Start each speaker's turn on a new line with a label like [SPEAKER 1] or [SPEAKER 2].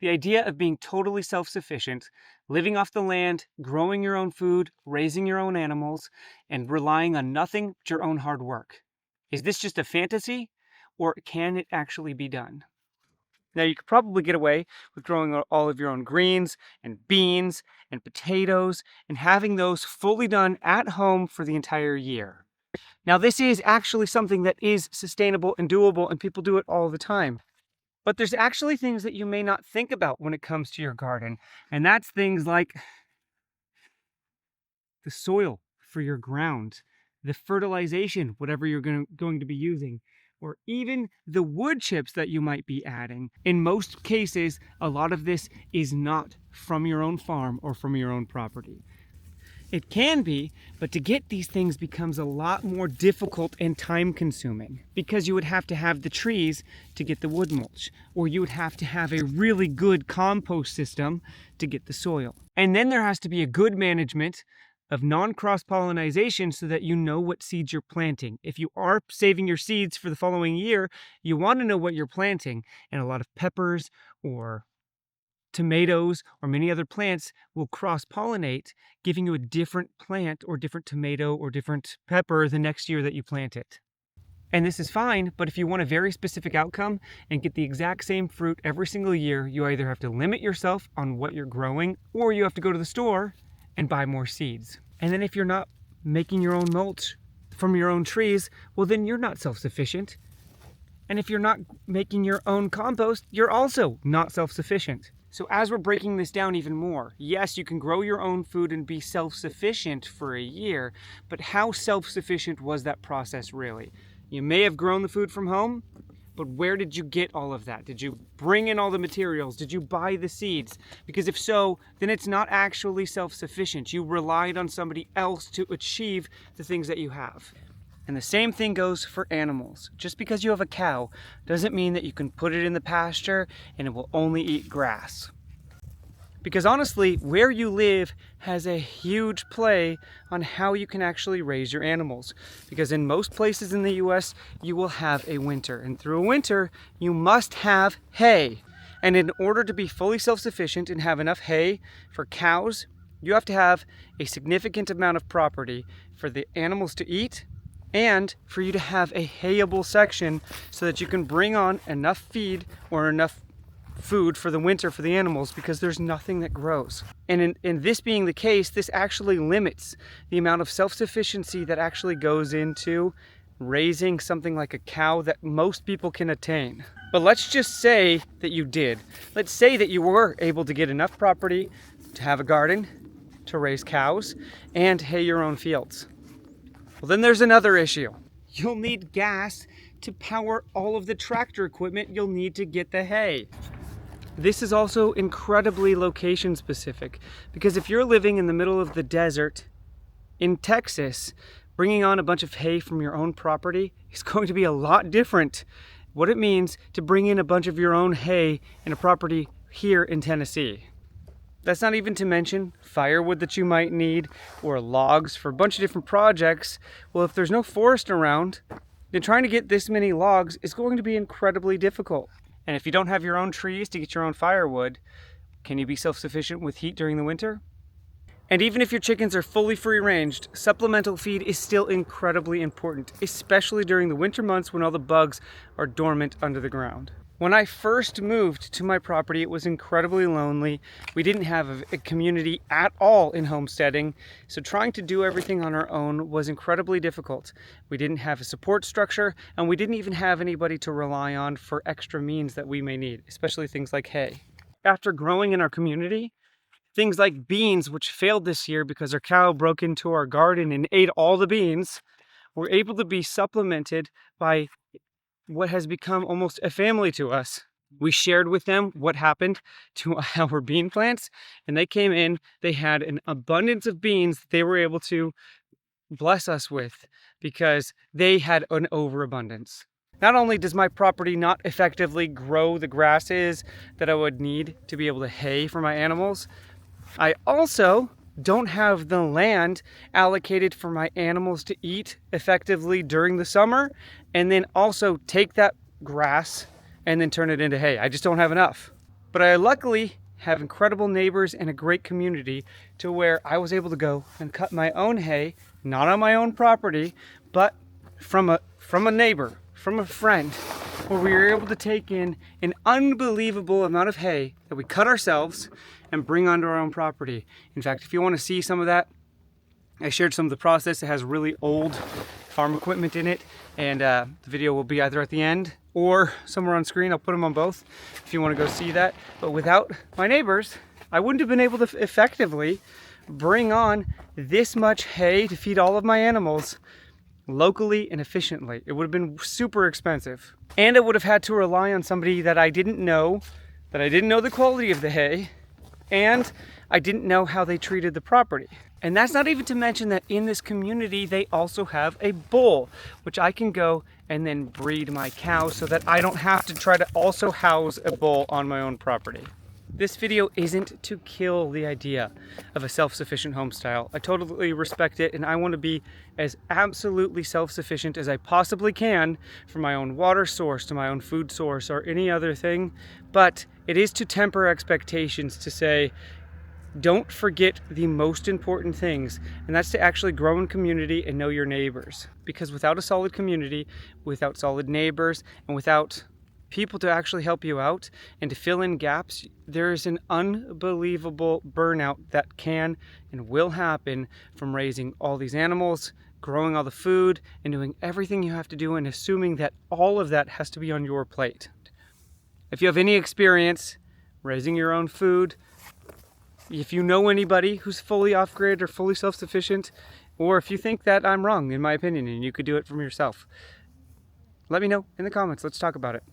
[SPEAKER 1] The idea of being totally self-sufficient, living off the land, growing your own food, raising your own animals, and relying on nothing but your own hard work. Is this just a fantasy, or can it actually be done? Now, you could probably get away with growing all of your own greens and beans and potatoes and having those fully done at home for the entire year. Now, this is actually something that is sustainable and doable, and people do it all the time. But there's actually things that you may not think about when it comes to your garden, and that's things like the soil for your ground, the fertilization, whatever you're going to be using, or even the wood chips that you might be adding. In most cases, a lot of this is not from your own farm or from your own property. It can be, but to get these things becomes a lot more difficult and time consuming because you would have to have the trees to get the wood mulch, or you would have to have a really good compost system to get the soil. And then there has to be a good management of non-cross pollination so that you know what seeds you're planting. If you are saving your seeds for the following year, you want to know what you're planting. And a lot of peppers or tomatoes or many other plants will cross-pollinate, giving you a different plant or different tomato or different pepper the next year that you plant it. And this is fine, but if you want a very specific outcome and get the exact same fruit every single year, you either have to limit yourself on what you're growing, or you have to go to the store and buy more seeds. And then if you're not making your own mulch from your own trees, well, then you're not self-sufficient. And if you're not making your own compost, you're also not self-sufficient. So as we're breaking this down even more, yes, you can grow your own food and be self-sufficient for a year, but how self-sufficient was that process really? You may have grown the food from home, but where did you get all of that? Did you bring in all the materials? Did you buy the seeds? Because if so, then it's not actually self-sufficient. You relied on somebody else to achieve the things that you have. And the same thing goes for animals. Just because you have a cow doesn't mean that you can put it in the pasture and it will only eat grass. Because honestly, where you live has a huge play on how you can actually raise your animals. Because in most places in the US, you will have a winter. And through a winter, you must have hay. And in order to be fully self-sufficient and have enough hay for cows, you have to have a significant amount of property for the animals to eat and for you to have a hayable section so that you can bring on enough feed or enough food for the winter for the animals, because there's nothing that grows. And in this being the case, this actually limits the amount of self-sufficiency that actually goes into raising something like a cow that most people can attain. But let's just say that you did. Let's say that you were able to get enough property to have a garden, to raise cows, and hay your own fields. Well, then there's another issue. You'll need gas to power all of the tractor equipment you'll need to get the hay. This is also incredibly location specific, because if you're living in the middle of the desert in Texas, bringing on a bunch of hay from your own property is going to be a lot different what it means to bring in a bunch of your own hay in a property here in Tennessee. That's not even to mention firewood that you might need, or logs for a bunch of different projects. Well, if there's no forest around, then trying to get this many logs is going to be incredibly difficult. And if you don't have your own trees to get your own firewood, can you be self-sufficient with heat during the winter? And even if your chickens are fully free-ranged, supplemental feed is still incredibly important, especially during the winter months when all the bugs are dormant under the ground. When I first moved to my property, it was incredibly lonely. We didn't have a community at all in homesteading, so trying to do everything on our own was incredibly difficult. We didn't have a support structure, and we didn't even have anybody to rely on for extra means that we may need, especially things like hay. After growing in our community, things like beans, which failed this year because our cow broke into our garden and ate all the beans, were able to be supplemented by what has become almost a family to us. We shared with them what happened to our bean plants, and they came in, they had an abundance of beans that they were able to bless us with because they had an overabundance. Not only does my property not effectively grow the grasses that I would need to be able to hay for my animals, I also don't have the land allocated for my animals to eat effectively during the summer, and then also take that grass and then turn it into hay. I just don't have enough. But I luckily have incredible neighbors and a great community to where I was able to go and cut my own hay, not on my own property, but from a neighbor, from a friend, where we were able to take in an unbelievable amount of hay that we cut ourselves and bring onto our own property. In fact, if you want to see some of that, I shared some of the process. It has really old farm equipment in it, and the video will be either at the end or somewhere on screen. I'll put them on both if you want to go see that. But without my neighbors, I wouldn't have been able to effectively bring on this much hay to feed all of my animals locally and efficiently. It would have been super expensive. And I would have had to rely on somebody that I didn't know the quality of the hay, and I didn't know how they treated the property. And that's not even to mention that in this community, they also have a bull, which I can go and then breed my cows so that I don't have to try to also house a bull on my own property. This video isn't to kill the idea of a self-sufficient home style. I totally respect it, and I want to be as absolutely self-sufficient as I possibly can from my own water source to my own food source or any other thing. But it is to temper expectations, to say, don't forget the most important things, and that's to actually grow in community and know your neighbors. Because without a solid community, without solid neighbors, and without people to actually help you out and to fill in gaps, there is an unbelievable burnout that can and will happen from raising all these animals, growing all the food, and doing everything you have to do, and assuming that all of that has to be on your plate. If you have any experience raising your own food, if you know anybody who's fully off-grid or fully self-sufficient, or if you think that I'm wrong in my opinion and you could do it from yourself, let me know in the comments. Let's talk about it.